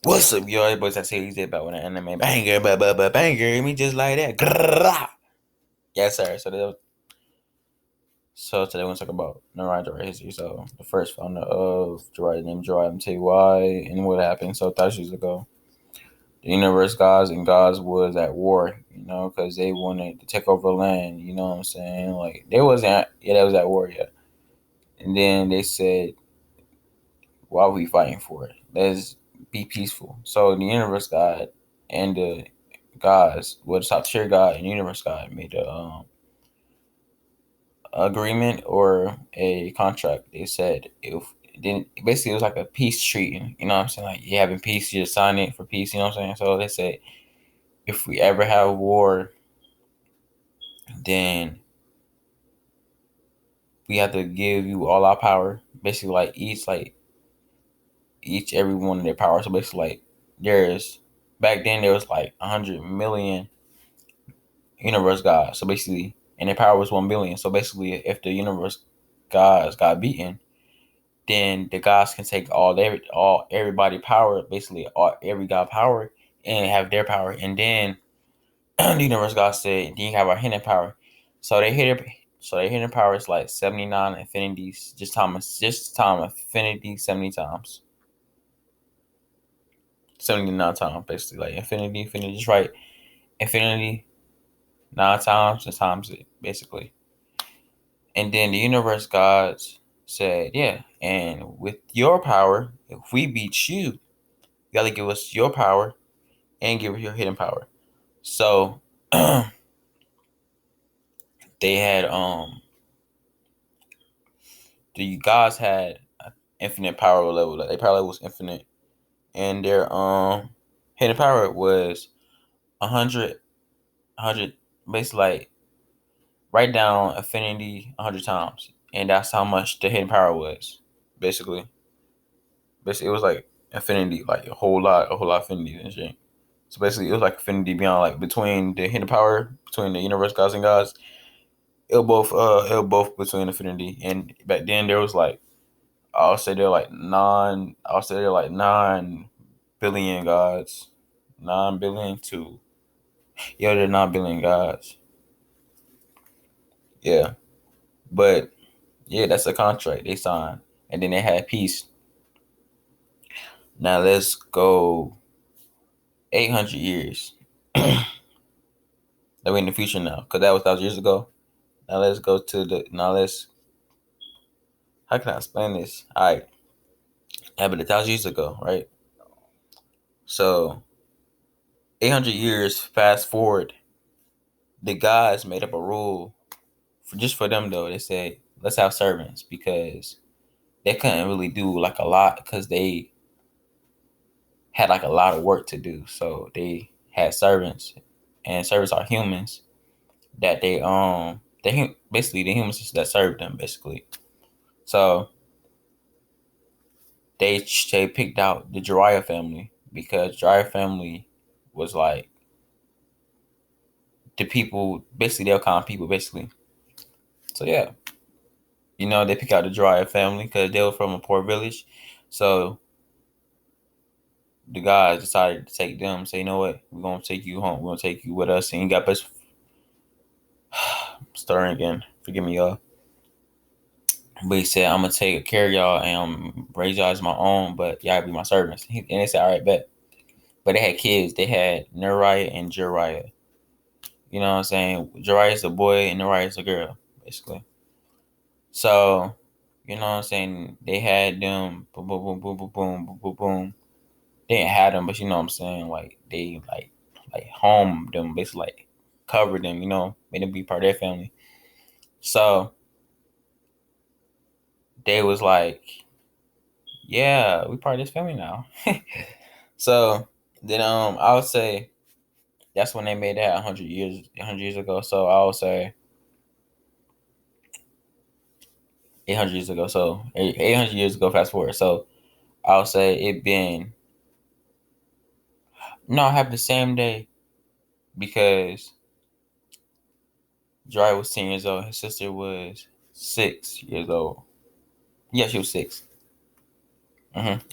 What's up, y'all? Boys, I say he's about when an anime banger, banger me just like that. Grrrah. Yes, sir. So today we're gonna talk about Nerriah Jerriah history. So the first founder of Jerriah named Jerriah. I'm gonna tell you why and what happened. So 1,000 years ago, the universe gods and gods was at war. Because they wanted to take over land. You know what I'm saying? Like they wasn't. Yeah, they was at war. Yeah, and then they said, "Why are we fighting for it? Let's be peaceful." So the universe god and the gods, well, the top tier god and universe god made a agreement or a contract. They said if then basically it was like a peace treaty. You know what I'm saying? Like you having peace, you just sign it for peace. You know what I'm saying? So they said if we ever have war, then we have to give you all our power. Basically, each every one of their power. So basically, like there's back then there was like 100 million universe gods. So basically, and their power was 1 billion. So basically, if the universe gods got beaten, then the gods can take all everybody power, basically every god power, and have their power. And then the universe god said, "Then you have our hidden power." So their hidden power is like 79 infinities, just time infinity 70 times, 79 times, basically like infinity, just right, infinity 9 times and times it basically. And then the universe gods said, "Yeah, and with your power, if we beat you, you gotta give us your power and give us your hidden power." So they had the gods had infinite power level. Like their power level was infinite, and their hidden power was 100, 100, basically like write down infinity 100 times, and that's how much the hidden power was. Basically, it was like infinity, like a whole lot of infinity and shit. So basically, it was like infinity beyond, like between the hidden power between the universe gods and gods. It was both between infinity, and back then there was like I'll say they're like 9 billion gods, 9 billion to yeah, they're 9 billion gods. Yeah, but yeah, that's a contract they signed, and then they had peace. Now let's go 800 years. That we in the future now, because that was 1,000 years ago. Now let's go to the now let's how can I explain this? All right, happened 1,000 years ago, right? So 800 years fast forward, the guys made up a rule for just for them though. They said let's have servants because they couldn't really do like a lot because they had like a lot of work to do. So they had servants, and servants are humans that basically the humans that served them basically. So they picked out the Jerriah family because Jerriah family was like the people, basically they're kind of people basically. So yeah, they pick out the Jerriah family because they were from a poor village. So the guys decided to take them. Say, you know what, we're gonna take you home. We're gonna take you with us, and you got us. Stirring again. Forgive me, y'all. But he said, I'm gonna take care of y'all and raise y'all as my own, but y'all be my servants. And they said, all right, bet. But they had kids. They had Nerriah and Jerriah. You know what I'm saying? Jerriah is a boy and Nerriah is a girl, basically. So, you know what I'm saying? They had them boom, boom, boom, boom, boom, boom, boom, boom, boom. They didn't have them, but you know what I'm saying? Like they like home them, basically like covered them, made them be part of their family. So they was like, yeah, we part of this family now. So then I would say that's when they made that 100 years ago. So I would say 800 years ago. So 800 years ago, fast forward. So I would say it been no, it happened the same day because Dry was 10 years old. His sister was 6 years old. Yeah, she was 6.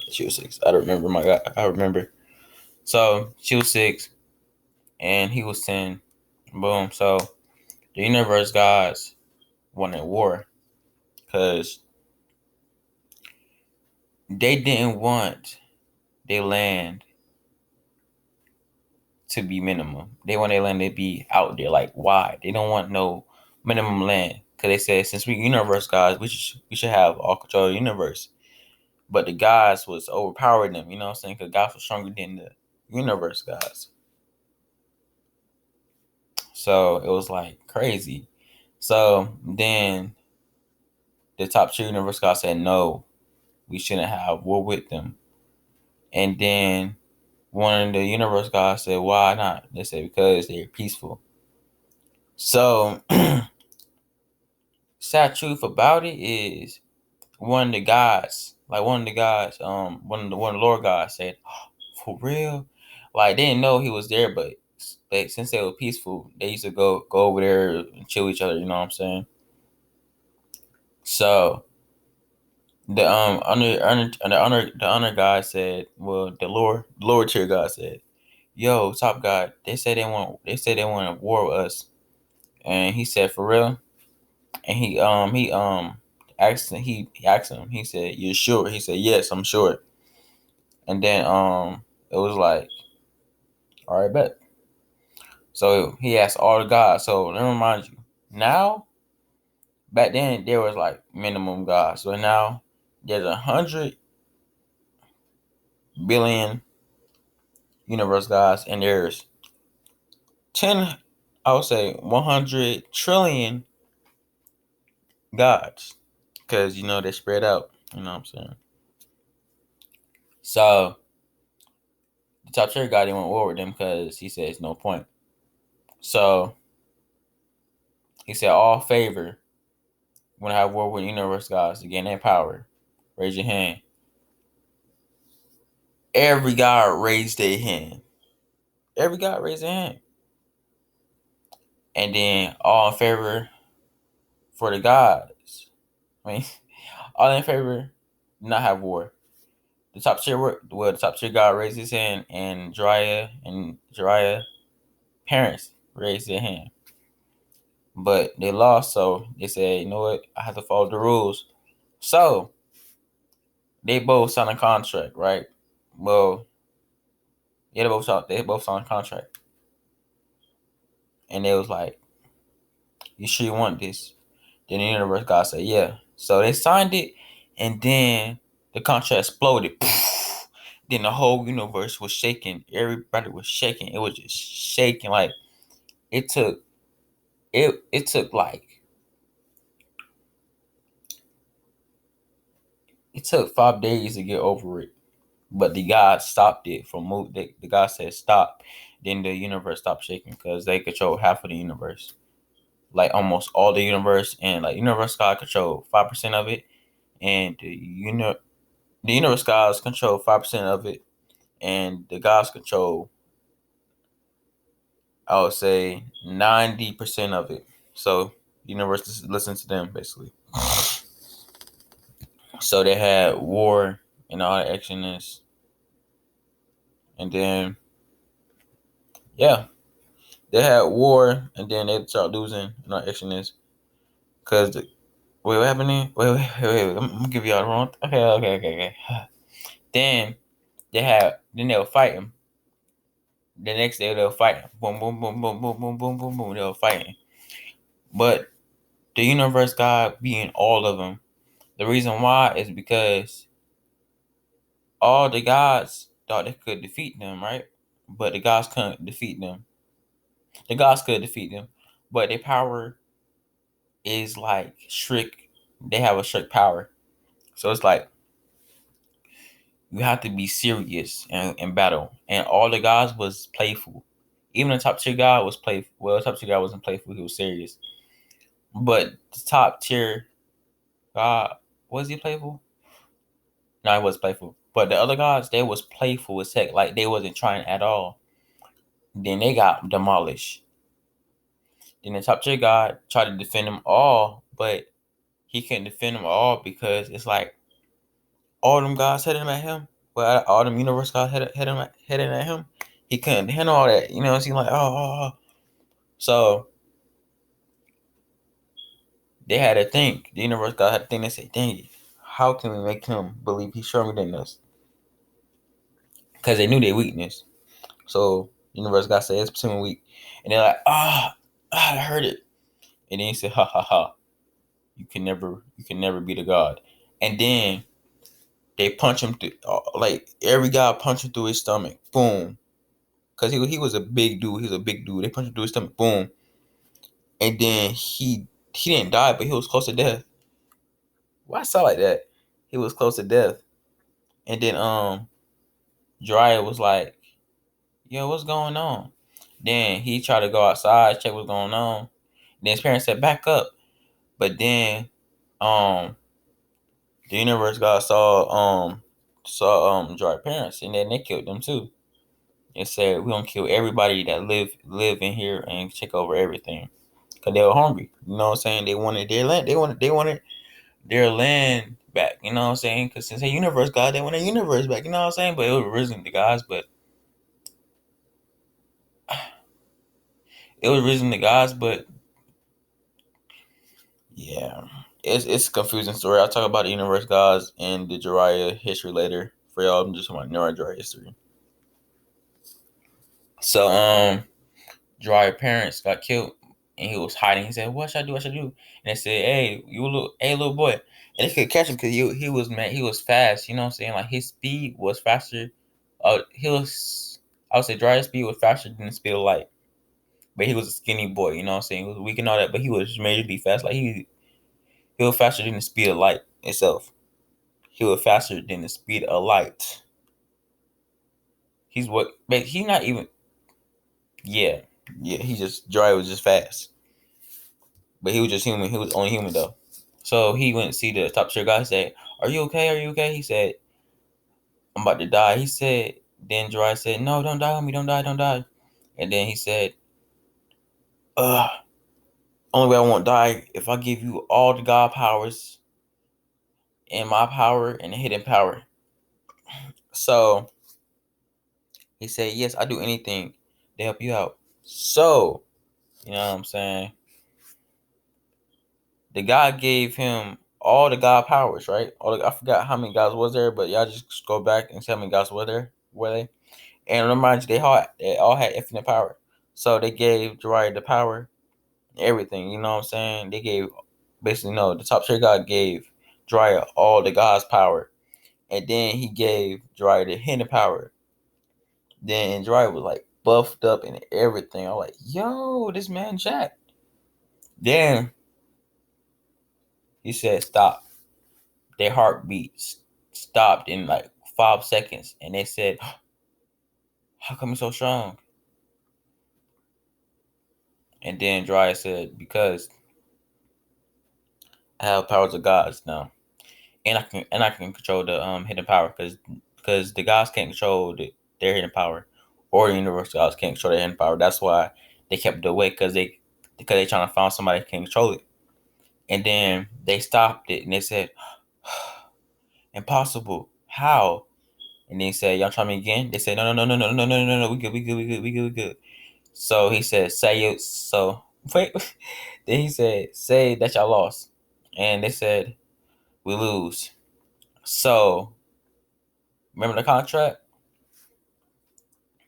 She was 6. I don't remember. My God, I remember. So she was 6 and he was 10. Boom. So the universe gods wanted war because they didn't want their land to be minimum. They want their land to be out there, like wide. They don't want no minimum land because they said since we universe gods, we should have all control of the universe. But the gods was overpowering them. You know what I'm saying? Because God was stronger than the universe gods. So it was like crazy. So then the top tier universe gods said no, we shouldn't have war with them. And then one of the universe gods said, why not? They said because they're peaceful. So sad truth about it is one of the Lord gods said, oh, for real? Like they didn't know he was there, but since they were peaceful, they used to go over there and chill with each other, you know what I'm saying? So the honor guy said, well, the lower tier God said, yo, top God, they say they want to war with us. And he said, for real? And he asked him, he said, you're sure? He said, yes, I'm sure. And then it was like, all right, bet. So he asked all the gods. So let me remind you, now back then there was like minimum gods. So now there's 100 billion universe gods, and there's 10, I would say 100 trillion gods. Because they spread out. You know what I'm saying? So the top tier god didn't want war with them because he said it's no point. So he said all favor when I have war with universe gods to gain their power. Raise your hand. Every god raised their hand. Every god raised their hand. And then all in favor for the gods. I mean, all in favor not have war. The top tier god raised his hand, and Jerriah parents raised their hand. But they lost, so they said, you know what, I have to follow the rules. So they both signed a contract, right? Well, yeah, they both signed a contract. And they was like, you sure you want this? Then the universe God said, yeah. So they signed it, and then the contract exploded. Then the whole universe was shaking. Everybody was shaking. It was just shaking. Like it took like it took 5 days to get over it. But the God stopped it from move. The God said stop. Then the universe stopped shaking because they control half of the universe, like almost all the universe, and like universe God control 5% of it, and the universe gods control 5% of it, and the gods control, I would say, 90% of it. So the universe listens to them basically. So they had war and all the actionness, and then yeah, they had war, and then they start losing and all the actionness because wait, what happened? Wait. I'm gonna give y'all the wrong. Okay. Then they were fighting. The next day they were fighting. Boom, boom, boom, boom, boom, boom, boom, boom, boom. They were fighting. But the universe God being all of them. The reason why is because all the gods thought they could defeat them, right? But the gods couldn't defeat them. The gods could defeat them, but their power is like strict. They have a strict power. So it's like you have to be serious in battle. And all the gods was playful. Even the top tier god was playful. Well, the top tier god wasn't playful, he was serious. But the top tier god, was he playful? No, he was playful. But the other gods, they was playful as heck. Like they wasn't trying at all. Then they got demolished. Then the top tier god tried to defend them all, but he couldn't defend them all because it's like all them gods heading at him. Well, all them universe gods heading at him. He couldn't handle all that. You know, it seemed like oh. So they had to think. The universe God had to think. They say, dang it, how can we make him believe he's stronger than us? Because they knew their weakness. So universe God said it's between weak, and they're like I heard it. And then he said, ha ha ha, you can never be the God. And then they punch him through, like every guy punched him through his stomach, boom. Cause he was a big dude. He was a big dude. They punched him through his stomach, boom. And then he didn't die, but he was close to death. Why I saw like that? He was close to death. And then Jerriah was like, yo, what's going on? Then he tried to go outside, check what's going on. Then his parents said, back up. But then um the universe God saw Jerriah's parents, and then they killed them too. And said, we gonna kill everybody that live in here and take over everything. Cause they were hungry. You know what I'm saying? They wanted their land. They wanted their land back. You know what I'm saying? Cause since the universe God, they want their universe back. You know what I'm saying? But it was originally the gods, but it was originally the gods, but yeah. It's a confusing story. I'll talk about the universe gods and the Jerriah history later. For y'all, I'm just talking about Nerriah history. So Jerriah's parents got killed, and he was hiding. He said, "What should I do? What should I do?" And they said, hey little boy," and they could catch him because he was man, he was fast. You know what I'm saying? Like his speed was faster. I would say Jerriah's speed was faster than the speed of light, but he was a skinny boy. You know what I'm saying? He was weak and all that, but he was majorly fast. Like he was faster than the speed of light itself. He was faster than the speed of light. But he's not even. Yeah, yeah. Jerriah was just fast. But he was just human. He was only human though. So he went to see the top tier guy. Said, "Are you okay? Are you okay?" He said, "I'm about to die." He said. Then Jerriah said, "No, don't die on me. Don't die. Don't die." And then he said, only way I won't die if I give you all the God powers and my power and the hidden power." So he said, "Yes, I do anything to help you out." So you know what I'm saying? The God gave him all the God powers, right? I forgot how many gods was there, but y'all just go back and tell me gods were there, were they? And remind you, they all had infinite power. So they gave Jerriah the power, everything. You know what I'm saying? They gave basically no. The top tier God gave Jerriah all the God's power, and then he gave Jerriah the hidden power. Then Jerriah was like buffed up and everything. I was like, yo, this man Jack. Then he said, stop. Their heartbeats stopped in like 5 seconds, and they said, "How come you're so strong?" And then Jerriah said, "Because I have powers of gods now, and I can control the hidden power because the gods can't control their hidden power, or the universe gods can't control their hidden power. That's why they kept it away because they trying to find somebody who can control it. And then they stopped it, and they said, "Impossible! How?" And then he said, "Y'all try me again?" They said, "No, no, no, no, no, no, no, no, no. We good, we good, we good, we good, we good." So he said, "Say it." So wait. Then he said, "Say that y'all lost," and they said, "We lose." So remember the contract.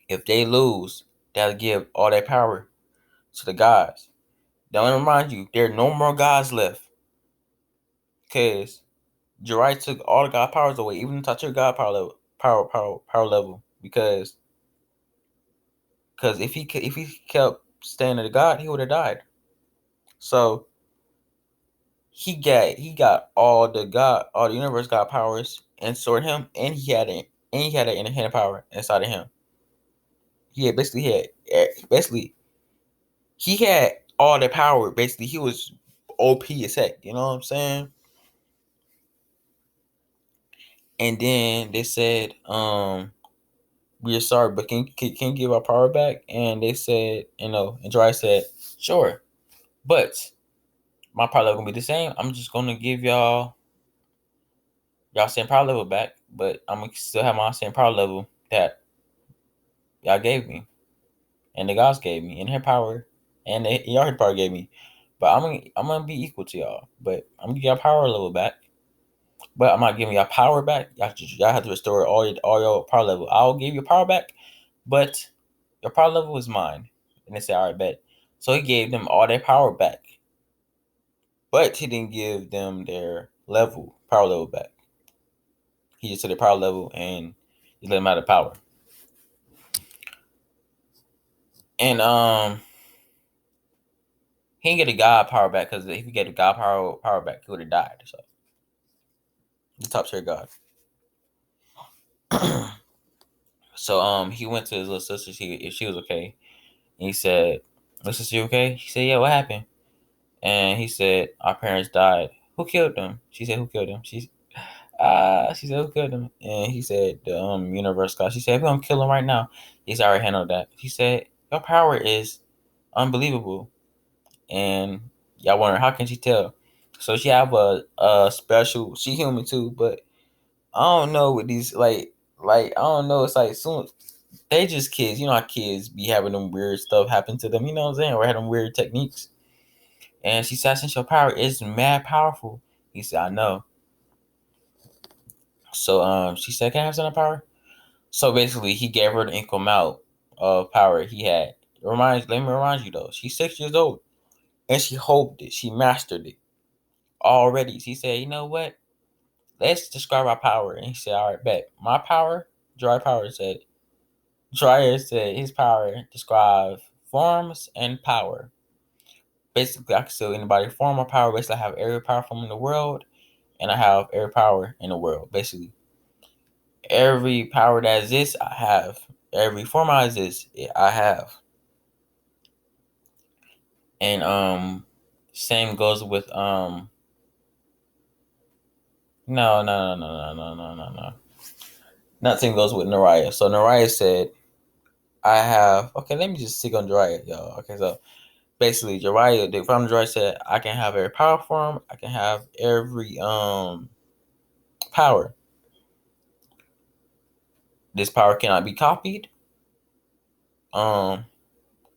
If they lose, they'll give all their power to the gods. Now let me remind you, there are no more gods left, because Jerriah took all the god powers away, even the top tier god power level, because if he kept staying to the god, he would have died. So all the universe got powers inside him, and he had an independent power inside of him. Basically he had all the power. Basically, he was OP as heck. You know what I'm saying? And then they said, we're sorry, but can you give our power back? And they said, and Jerriah said, sure, but my power level gonna be the same. I'm just gonna give y'all same power level back, but I'm gonna still have my same power level that y'all gave me, and the gods gave me, and her power, and y'all power gave me. But I'm gonna be equal to y'all. But I'm gonna give y'all power level back. But I'm not giving y'all power back. Y'all have to restore all your power level. I'll give you power back, but your power level is mine. And they said, all right, bet. So he gave them all their power back. But he didn't give them their power level back. He just took their power level and he let them out of power. And he didn't get the God power back, because if he get the God power back, he would have died. So the top tier God. So he went to his little sister, if she was okay. And he said, "Little sister, you okay?" She said, "Yeah, what happened?" And he said, "Our parents died." "Who killed them?" She said, "Who killed them?" She said, "Who killed them?" And he said, "The universe God." She said, "We're gonna kill him right now." He said, "I already handled that." She said, "Your power is unbelievable." And y'all wonder, how can she tell? So she have a special, she human too, but I don't know with these, like I don't know, it's like soon they just kids. You know how kids be having them weird stuff happen to them, you know what I'm saying? Or having weird techniques. And she said, "Since your power is mad powerful." He said, "I know." So she said, "Can I have some power?" So basically he gave her the equal amount of power he had. Let me remind you though, she's 6 years old. And she hoped it. She mastered it already. She said, "You know what? Let's describe our power." And he said, "All right, bet. My power," Jerriah said his power describes forms and power. Basically, I can see anybody form or power. Basically, I have every power form in the world, and I have every power in the world. Basically, every power that exists, I have. Every form I exist, I have. And same goes with no. Nothing goes with Nerriah. So Nerriah said, "I have." Okay, let me just stick on Jerriah, y'all. Okay, so basically, Jerriah, the founder Jerriah said, "I can have every power form. I can have every power. This power cannot be copied. Um,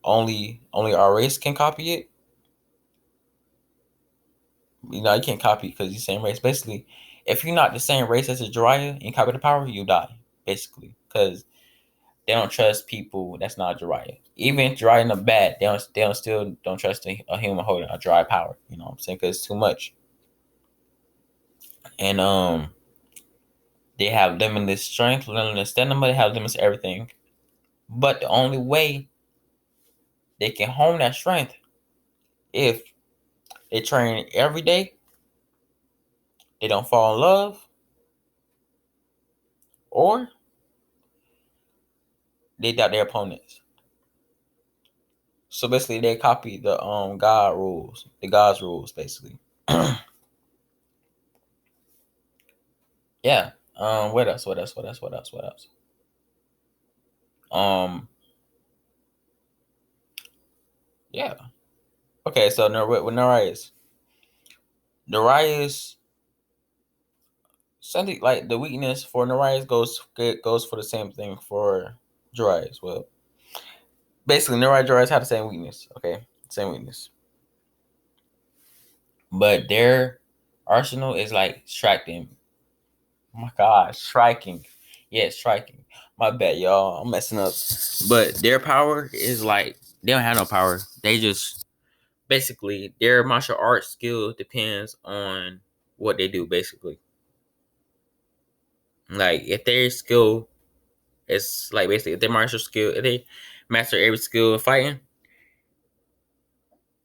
only our race can copy it. You know, you can't copy because you're the same race. Basically, if you're not the same race as a Jerriah and you copy the power, you die. Basically, because they don't trust people that's not Jerriah. Even if Jerriah in the bad, they still don't trust a human holding a dry power. You know what I'm saying? Because it's too much. And they have limitless strength, limitless stamina. They have limitless everything. But the only way they can hone that strength if they train every day, they don't fall in love, or they doubt their opponents. So basically, they copy the God's rules, basically. Yeah. What else? What else? What else? What else? What else? Um. Yeah. Okay. So with Nerriah's something like the weakness for Nerriah's goes for the same thing for Jerriah's. Well, basically, Jerriah's have the same weakness. Okay, same weakness, but their arsenal is like striking. Oh my God, striking. Yeah, striking. My bad, y'all. I'm messing up. But their power is like they don't have no power. They just basically their martial arts skill depends on what they do. Basically, like if their skill is like basically if their martial skill, if they master every skill of fighting.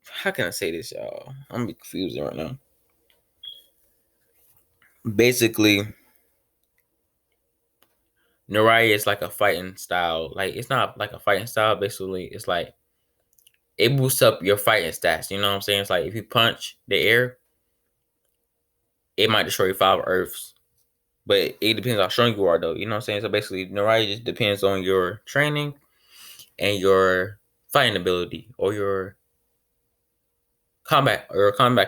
How can I say this, y'all? I'm confused right now. Basically, Nerriah is like a fighting style. Like it's not like a fighting style. Basically, it's like it boosts up your fighting stats. You know what I'm saying? It's like if you punch the air, it might destroy 5 earths. But it depends how strong you are, though. You know what I'm saying? So basically, Nerriah just depends on your training and your fighting ability or your combat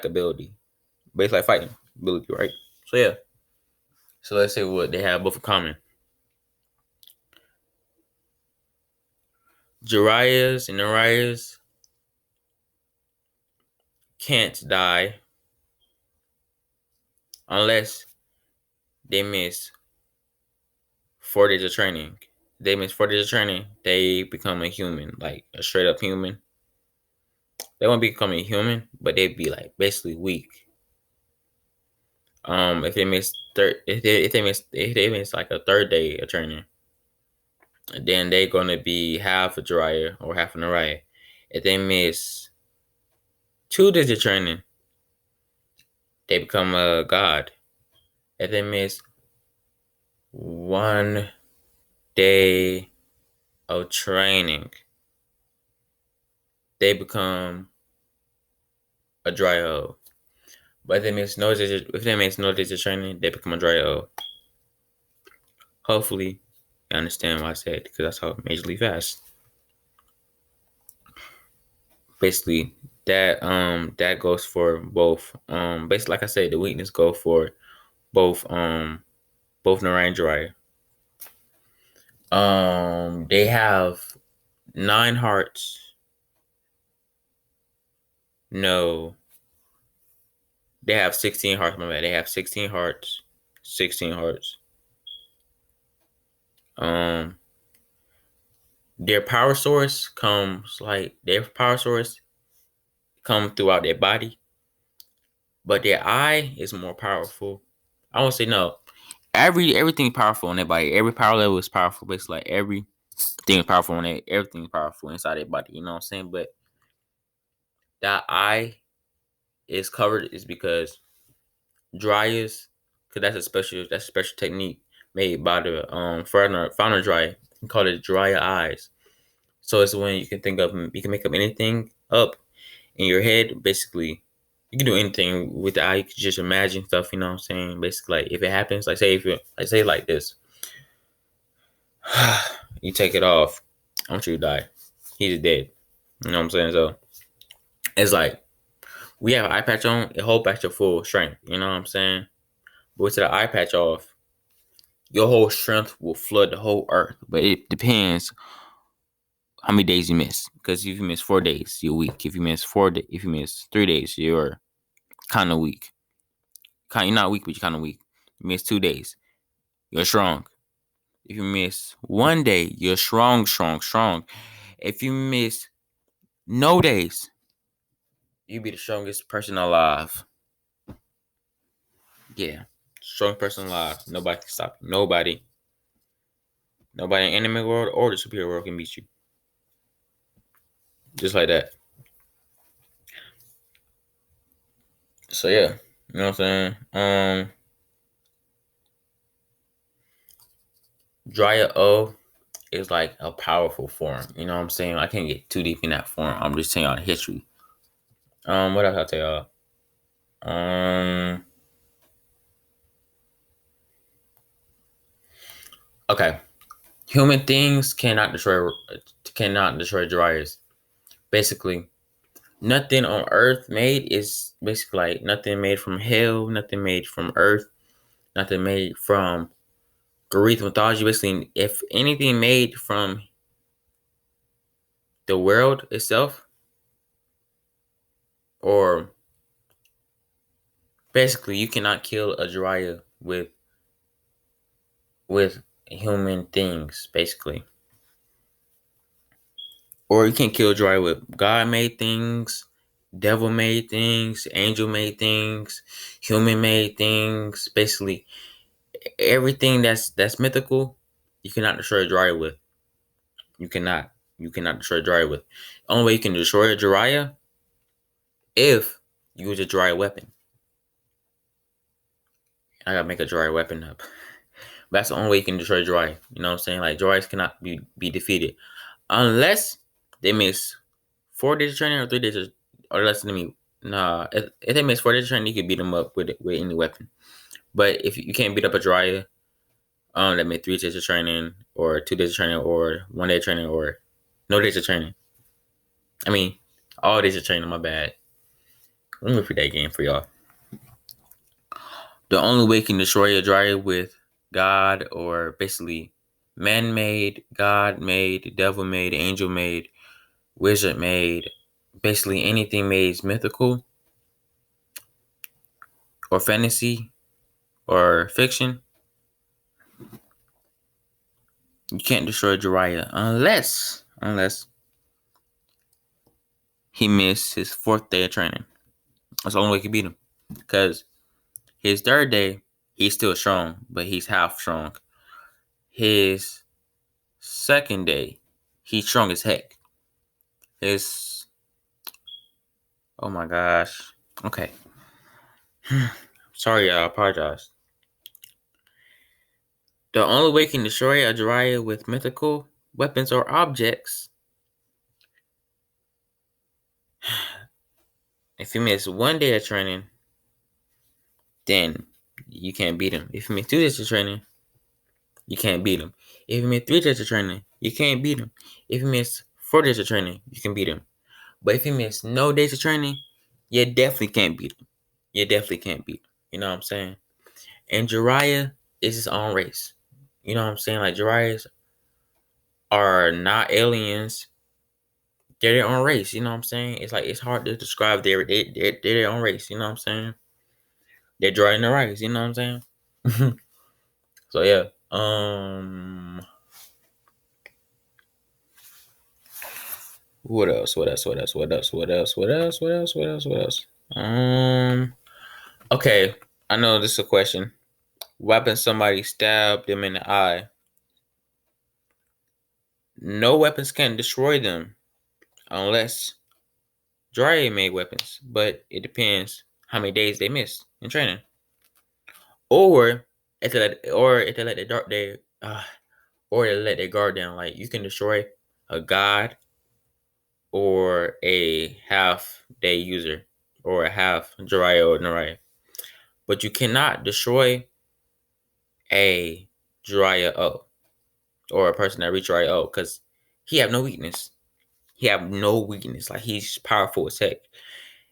ability. Basically, like fighting ability, right? So yeah. So let's say what they have both in common. Jerriahs and Nerriahs can't die unless they miss 4 days of training. They miss 4 days of training, they become a human, like a straight up human. They won't become a human, but they'd be like basically weak. If they miss if they miss like a third day of training, then they're gonna be half a Jerriah or half a Nerriah. If they miss 2 days of training, they become a god. If they miss 1 day of training, they become a Jerriah O. But if they miss no days of training, they become a Jerriah O. Hopefully, you understand what I said, because that's how Major League Fast. Basically, that goes for both. Basically, like I said, the weakness go for both Nerriah and Jerriah. They have 9 hearts. No, they have 16 hearts. My bad. They have 16 hearts. 16 hearts. Their power source come throughout their body, but their eye is more powerful. I won't say no. Everything powerful in their body. Every power level is powerful. Basically, like everything is powerful in it. Everything is powerful inside their body. You know what I'm saying? But that eye is covered is because Jerriahs, because that's a special technique made by the founder Jerriah. We call it Jerriah eyes. So it's when you can make up anything up in your head. Basically, you can do anything with the eye. You can just imagine stuff. You know what I'm saying? Basically, like if it happens, like say like this, you take it off. I want you to die. He's dead. You know what I'm saying? So it's like we have an eye patch on. It holds back your full strength. You know what I'm saying? But with the eye patch off, your whole strength will flood the whole earth. But it depends how many days you miss. Because if you miss 4 days, you're weak. If you miss 3 days, you're kind of weak. You're not weak, but you're kind of weak. You miss 2 days, you're strong. If you miss 1 day, you're strong. If you miss no days, you be the strongest person alive. Yeah, strong person alive. Nobody can stop you. Nobody in the anime world or the superhero world can beat you. Just like that. So yeah, you know what I'm saying? Jerriah O is like a powerful form. You know what I'm saying? I can't get too deep in that form. I'm just telling y'all the history. What else I'll tell y'all? Okay. Human things cannot destroy Jerriahs. Basically, nothing on Earth made is basically like nothing made from hell, nothing made from Earth, nothing made from Greek mythology. Basically, if anything made from the world itself, or basically, you cannot kill a Jerriah with human things, basically. Or you can't kill Jerriah with God made things, devil made things, angel made things, human made things. Basically, everything that's mythical, you cannot destroy a Jerriah with. You cannot. You cannot destroy a Jerriah with. The only way you can destroy a Jerriah if you use a Jerriah weapon. I gotta make a Jerriah weapon up. That's the only way you can destroy Jerriah. You know what I'm saying? Like Jerriahs cannot be defeated unless they miss 4 days of training or 3 days or less than me. Nah, if they miss 4 days of training, you can beat them up with any weapon. But if you can't beat up a Jerriah, that made 3 days of training or 2 days of training or 1 day of training or no days of training. I mean, all days of training. My bad. Let me repeat that again for y'all. The only way you can destroy a Jerriah with God or basically Man-made, God-made, devil-made, angel-made, wizard-made, basically anything made is mythical or fantasy or fiction. You can't destroy Jerriah unless he missed his 4th day of training. That's the only way he can beat him. Because his 3rd day, he's still strong, but he's half strong. His 2nd day, he's strong as heck. His oh my gosh. Okay. Sorry, I apologize. The only way you can destroy a Jerriah with mythical weapons or objects, if you miss 1 day of training, then you can't beat him. If you miss 2 days of training, you can't beat him. If you miss 3 days of training, you can't beat him. If you miss 4 days of training, you can beat him. But if you miss no days of training, you definitely can't beat him. You definitely can't beat him. You know what I'm saying? And Jerriah is his own race. You know what I'm saying? Like, Jerriahs are not aliens. They're their own race. You know what I'm saying? It's like, it's hard to describe they're their own race. You know what I'm saying? They're Jerriah and Nerriahs. You know what I'm saying? So yeah. What else? Okay. I know this is a question. What happens if somebody stabbed them in the eye? No weapons can destroy them unless Jerriah made weapons, but it depends how many days they missed in training, or if they let, or they let their guard down. Like, you can destroy a god or a half day user or a half Jerriah or Nerriah, but you cannot destroy a Jerriah O or a person that reached Jerriah O because he have no weakness. He have no weakness. Like, he's powerful as heck.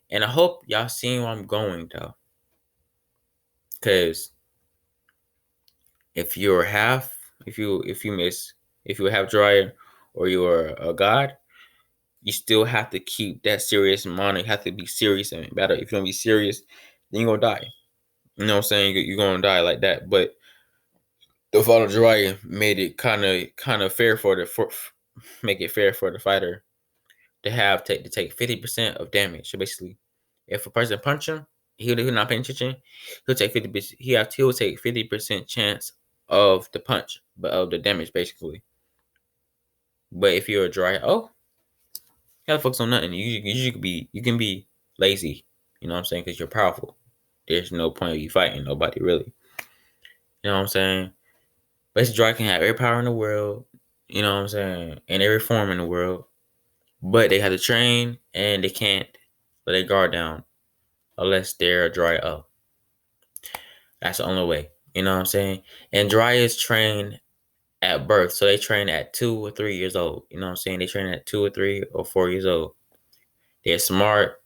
And I hope y'all seeing where I'm going though, because if you're half, if you miss, if you have Jerriah or you're a god, you still have to keep that serious in mind. You have to be serious and better. If you don't be serious, then you're gonna die. You know what I'm saying? You're gonna die like that. But the fall of Jerriah made it kind of fair make it fair for the fighter to take 50% of damage. So basically, if a person punch him, he'll not paying attention. He'll take 50%. He'll take 50% chance of the punch, but of the damage basically. But if you're a Jerriah, you gotta focus on nothing. You can be lazy. You know what I'm saying? Because you're powerful. There's no point of you fighting nobody really. You know what I'm saying? Basically, Jerriah can have every power in the world. You know what I'm saying? And every form in the world. But they have to train, and they can't let their guard down unless they're a Jerriah. That's the only way. You know what I'm saying? And Jerriahs train at birth. So they train at 2 or 3 years old. You know what I'm saying? They train at 2 or 3 or 4 years old. They're smart.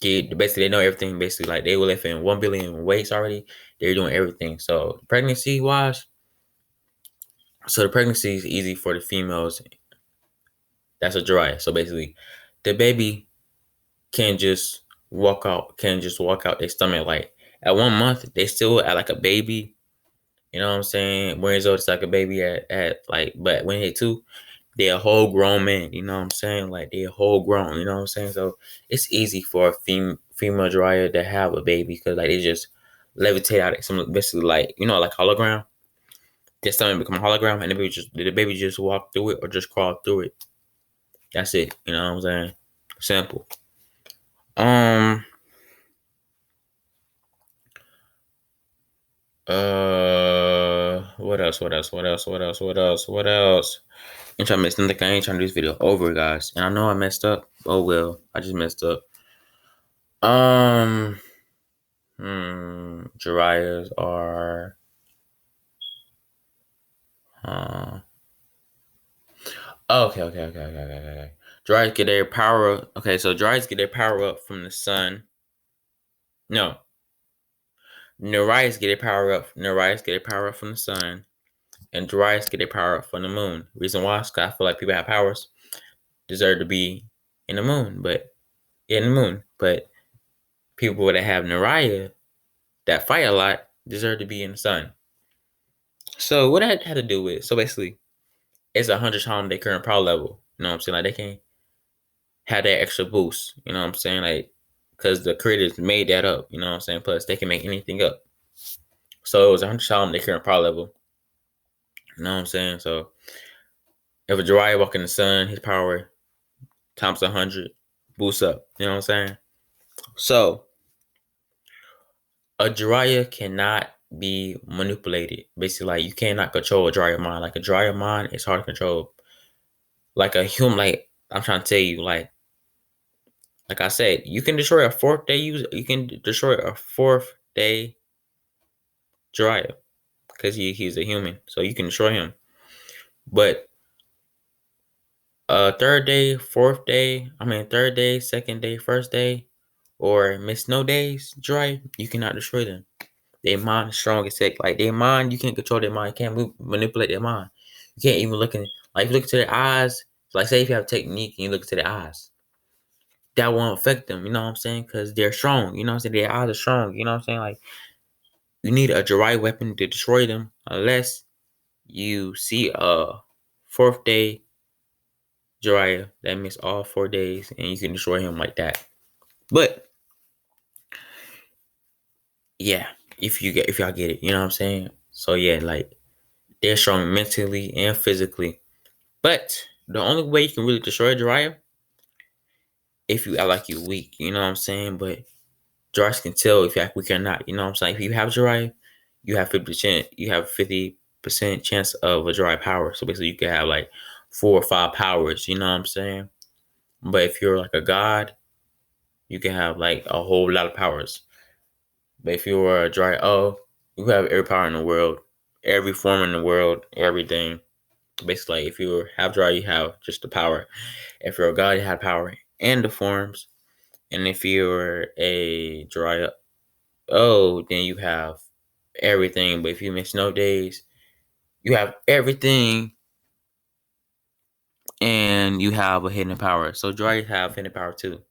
Basically, they know everything. Basically, like, they were lifting 1 billion weights already. They're doing everything. So pregnancy wise, the pregnancy is easy for the females. That's a Jerriah. So basically, the baby can just walk out their stomach. Like, at 1 month, they still at like a baby. You know what I'm saying? When years old, it's like a baby at like, but when they 2, they're a whole grown man. You know what I'm saying? Like, they're whole grown. You know what I'm saying? So it's easy for a female Jerriah to have a baby because, like, they just levitate out of some, basically, like, you know, like hologram. Their stomach become a hologram, and the baby just walk through it or just crawl through it. That's it. You know what I'm saying? Simple. What else? I'm trying to make something. I ain't trying to do this video over, guys. And I know I messed up. Oh well, I just messed up. Jerriahs are okay. Jerriahs get their power. Okay, so Jerriahs get their power up from the sun. No. Nerriahs get their power up. Nerriahs get their power up from the sun. And Jerriahs get their power from the moon. Reason why? Because I feel like people have powers deserve to be in the moon, but in the moon. But people that have Nerriah that fight a lot deserve to be in the sun. So what that had to do with? So basically, it's 100 times their current power level. You know what I'm saying? Like they can't have that extra boost. You know what I'm saying? Like because the creators made that up. You know what I'm saying? Plus they can make anything up. So it was 100 times their current power level. You know what I'm saying? So if a Jerriah walk in the sun, his power times 100 boosts up. You know what I'm saying? So a Jerriah cannot be manipulated. Basically, like you cannot control a Jerriah mind. Like a Jerriah mind is hard to control. Like a human, like I'm trying to tell you, like I said, you can destroy a fourth day user. You can destroy a fourth day Jerriah because he's a human, so you can destroy him. But third day, third day, second day, first day, or miss no days Jerriah, you cannot destroy them. Their mind is strong as heck. Like their mind, you can't control their mind. You can't manipulate their mind. You can't even look in, like look into their eyes. Like say if you have a technique and you look into their eyes, that won't affect them. You know what I'm saying? Because they're strong. You know what I'm saying? Their eyes are strong. You know what I'm saying? Like you need a Jerriah weapon to destroy them, unless you see a fourth day Jerriah that missed all 4 days, and you can destroy him like that. But yeah, if y'all get it, you know what I'm saying? So yeah, like they're strong mentally and physically. But the only way you can really destroy Jerriah if you act like you're weak, you know what I'm saying? But Jerriahs can tell if you act weak or not, you know what I'm saying? If you have Jerriah, you have 50%, you have 50% chance of a Jerriah power. So basically you can have like 4 or 5 powers, you know what I'm saying? But if you're like a god, you can have like a whole lot of powers. But if you were a Jerriah O, you have every power in the world, every form in the world, everything. Basically, like if you have Jerriah, you have just the power. If you're a god, you have power and the forms. And if you're a Jerriah O, then you have everything. But if you miss no days, you have everything and you have a hidden power. So Jerriah have hidden power too.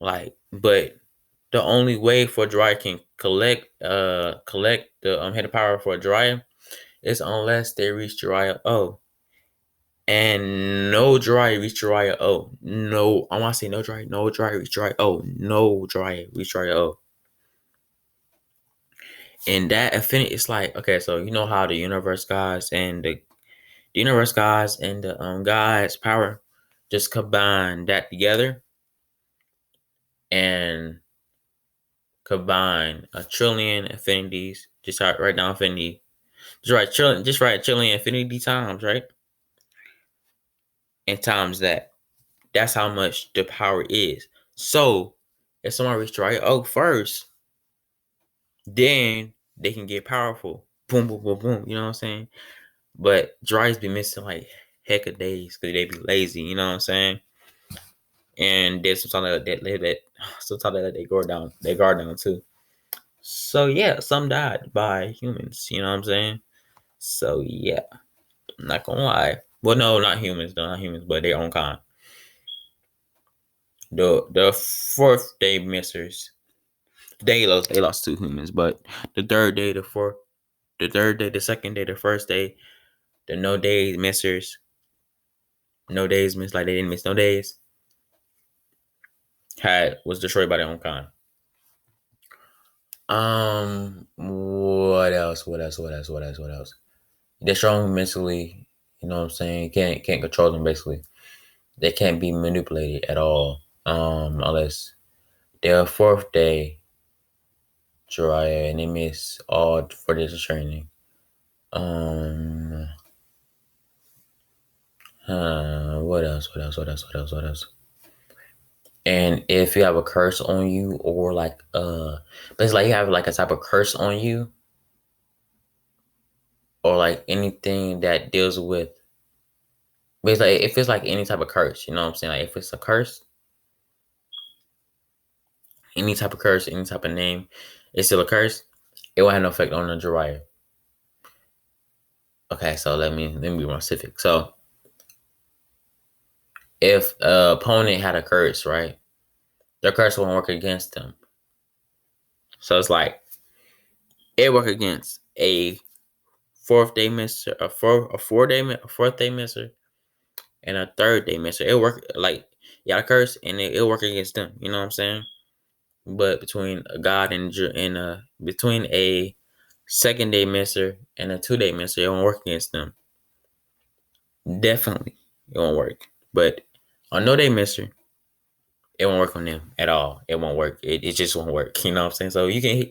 Like, but the only way for Jerriah can collect the hidden power for Jerriah is unless they reach Jerriah O. And no Jerriah reach Jerriah O. No, I want to say no Jerriah reach Jerriah O. No Jerriah reach Jerriah O. And that affinity, it's like, okay, so you know how the universe gods and the universe gods and the gods power just combine that together and combine a trillion affinities. Just write down affinity. Just write trillion infinity times, right? And times that. That's how much the power is. So if someone reaches Jerriah O first, then they can get powerful. Boom, boom, boom, boom. You know what I'm saying? But Jerriahs be missing like heck of days because they be lazy. You know what I'm saying? And there's sometimes sometimes that they guard down too. So yeah, some died by humans. You know what I'm saying? So yeah, I'm not gonna lie. Well, no, not humans. No, not humans, but their own kind. The fourth day missers. They lost 2 humans, but the third day, the second day, the first day, the no day missers, no days miss like they didn't miss no days, was destroyed by their own kind. What else? What else? What else? What else? What else? They're strong mentally. You know what I'm saying? Can't control them. Basically, they can't be manipulated at all. Unless they're fourth day Jerriah and they miss all for this training. What else? What else? What else? What else? What else? And if you have a curse on you, or like basically like you have like a type of curse on you, or like anything that deals with basically if it's like any type of curse, you know what I'm saying? Like if it's a curse, any type of curse, any type of name, it's still a curse. It will have no effect on the Jerriah. Okay, so let me be more specific. So if a opponent had a curse, right, their curse won't work against them. So it's like it work against a fourth day misser, a fourth day misser, and a third day misser. It work like y'all curse, and it'll work against them. You know what I'm saying? But between a God and between a second day misser and a 2 day misser, it won't work against them. Definitely, it won't work. But on No Day Misser, it won't work on them at all. It won't work. It just won't work. You know what I'm saying? So you can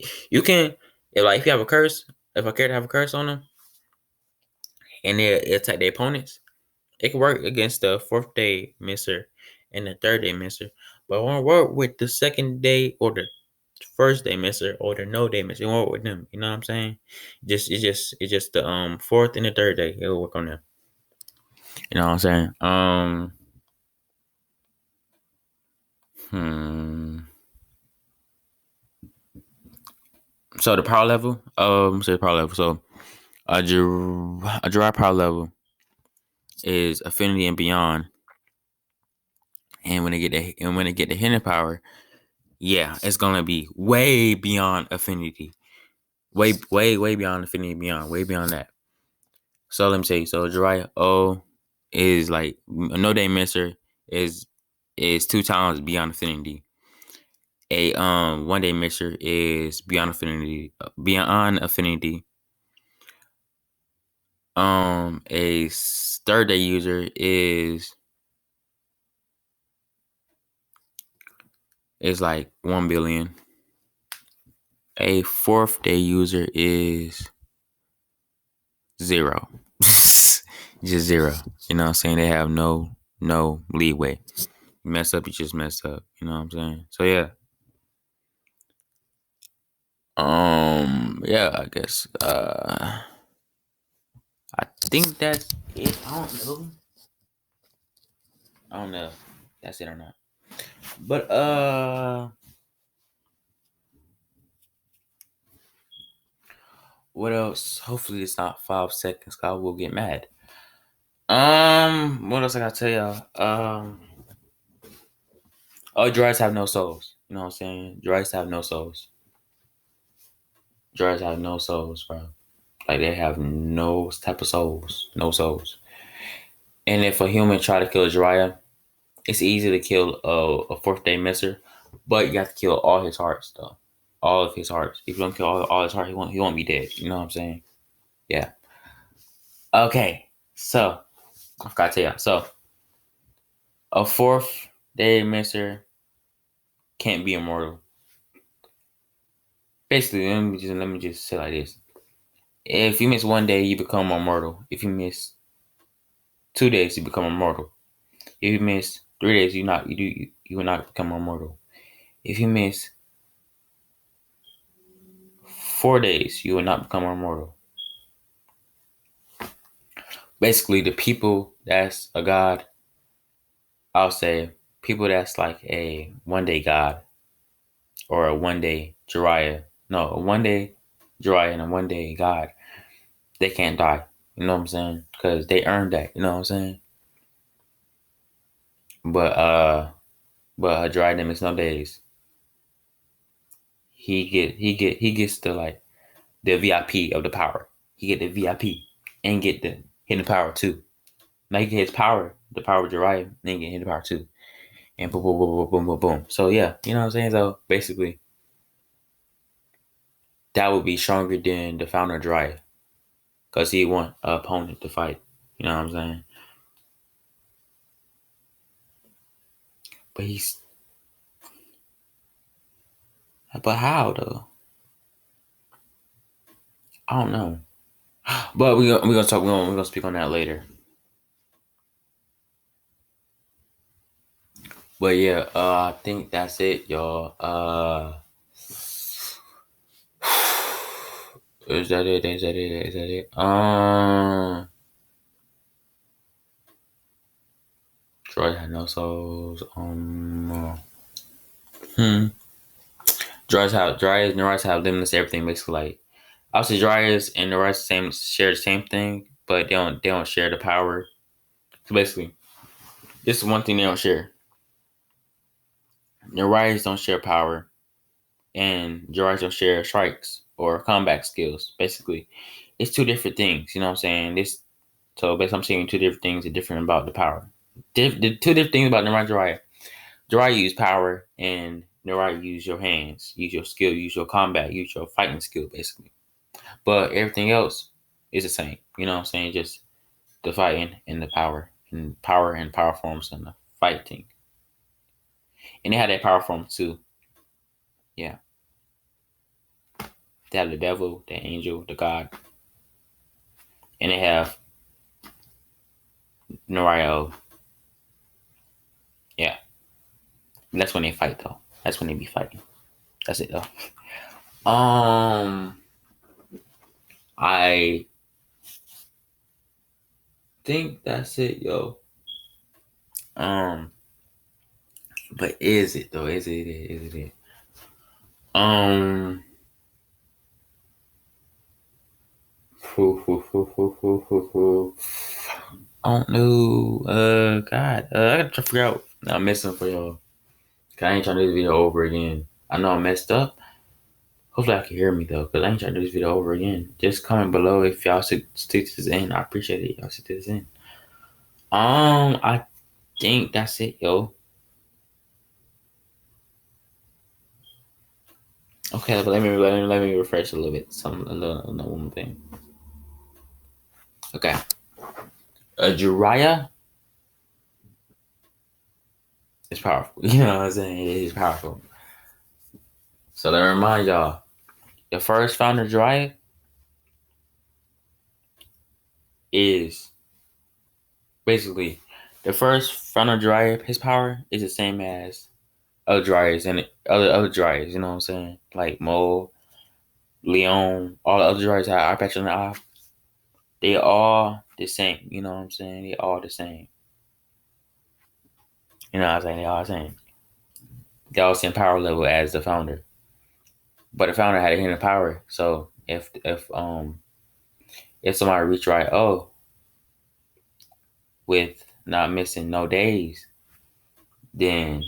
if you have a curse, if a character have a curse on them and they attack their opponents, it can work against the fourth day misser and the third day misser. But it won't work with the second day or the first day misser or the No Day Misser. It won't work with them. You know what I'm saying? It's just the fourth and the third day. It will work on them. You know what I'm saying? Hmm. So the power level, say power level. So a Jerriah power level is affinity and beyond, and when they get the hidden power, yeah, it's gonna be way beyond affinity, way beyond affinity, beyond way beyond that. So let me say, so Jerriah O is like a No Day Misser is 2 times beyond affinity. A 1 day misser is beyond affinity, beyond affinity. A third day user is like 1 billion. A fourth day user is 0. Just 0. You know what I'm saying? They have no leeway. You mess up, you just mess up. You know what I'm saying? So yeah. Yeah, I guess. I think that's it. I don't know. I don't know if that's it or not. But what else? Hopefully it's not 5 seconds. I will get mad. What else I gotta tell y'all? Oh, Jerriahs have no souls. You know what I'm saying? Jerriahs have no souls. Jerriahs have no souls, bro. Like they have no type of souls. No souls. And if a human try to kill a Jerriah, it's easy to kill a fourth day misser, but you have to kill all his hearts though. All of his hearts. If you don't kill all his heart, he won't be dead. You know what I'm saying? Yeah. Okay. So I forgot to tell y'all. So a fourth day misser can't be immortal. Basically, let me just say like this. If you miss 1 day, you become immortal. If you miss 2 days, you become immortal. If you miss 3 days, you will not become immortal. If you miss 4 days, you will not become immortal. Basically, the people that's a god, I'll say people that's like a 1 day god or a 1 day Jerriah. No, a 1 day Jerriah and a 1 day god, they can't die. You know what I'm saying? Because they earned that. You know what I'm saying? But a Jerriah that makes no days. He gets the VIP of the power. He get the VIP and get the hidden power too. Now he get his power, the power of Jerriah, then get hidden power too. And boom, boom, boom, boom, boom, boom, boom. So yeah, you know what I'm saying? So basically, that would be stronger than the founder of Jerriah. Because he want an opponent to fight. You know what I'm saying? But but how though? I don't know. But we're gonna speak on that later. But yeah, I think that's it, y'all. Is that it? Is that it? Is that it? Troy had no souls. Hmm. Jerriahs and Nerriahs have limitless everything. Basically, like obviously Jerriahs and Nerriahs share the same thing, but they don't share the power. So basically, this is one thing they don't share. Nerriahs don't share power, and Jerriahs don't share strikes or combat skills. Basically, it's two different things. You know what I'm saying? So basically, I'm saying two different things are different about the power. The two different things about Nerriah and Jerriah. Jerriah use power, and Nerriah use your hands, use your skill, use your combat, use your fighting skill, basically. But everything else is the same. You know what I'm saying? Just the fighting and the power and power forms and the fighting. And they have that power form too. Yeah. They have the devil, the angel, the God. And they have Nerriah O. Yeah. And that's when they fight though. That's when they be fighting. That's it though. I think that's it, yo. But is it though? Is it it? I don't know. God, I gotta try to figure out. I'm missing for y'all. Cause I ain't trying to do this video over again. I know I messed up. Hopefully, I can hear me though, cause I ain't trying to do this video over again. Just comment below if y'all stick to this end. I appreciate it. Y'all stick to this end. I think that's it, yo. Okay, but let me refresh a little bit. One thing. Okay. Jerriah is powerful. You know what I'm saying? It is powerful. So let me remind y'all, the first founder Jerriah is basically the first founder Jerriah. His power is the same as other Jerriahs and other Jerriahs. You know what I'm saying? Like Mo, Leon, all the other Jerriahs that are patching the eye. They all the same. You know what I'm saying? They all the same. You know what I'm saying? They all the same. They all the same power level as the founder. But the founder had a hidden power. So if somebody reach Jerriah O with not missing no days, then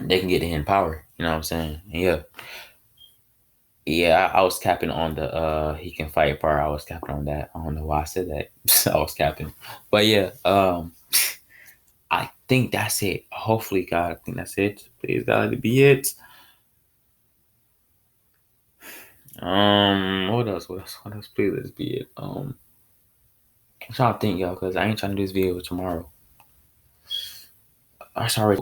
they can get the hidden power. You know what I'm saying? Yeah. Yeah, I was capping on the he can fight part. I was capping on that. I don't know why I said that. I was capping. But yeah, I think that's it. Hopefully, God, I think that's it. Please, God, let it be it. What else? Please, let it be it. I'm trying to think, y'all, because I ain't trying to do this video tomorrow. I'm sorry.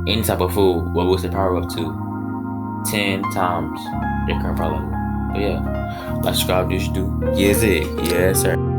Any type of food, what was the power up to 10 times their current power level? But yeah, like, subscribe, do what you do. Yes, sir.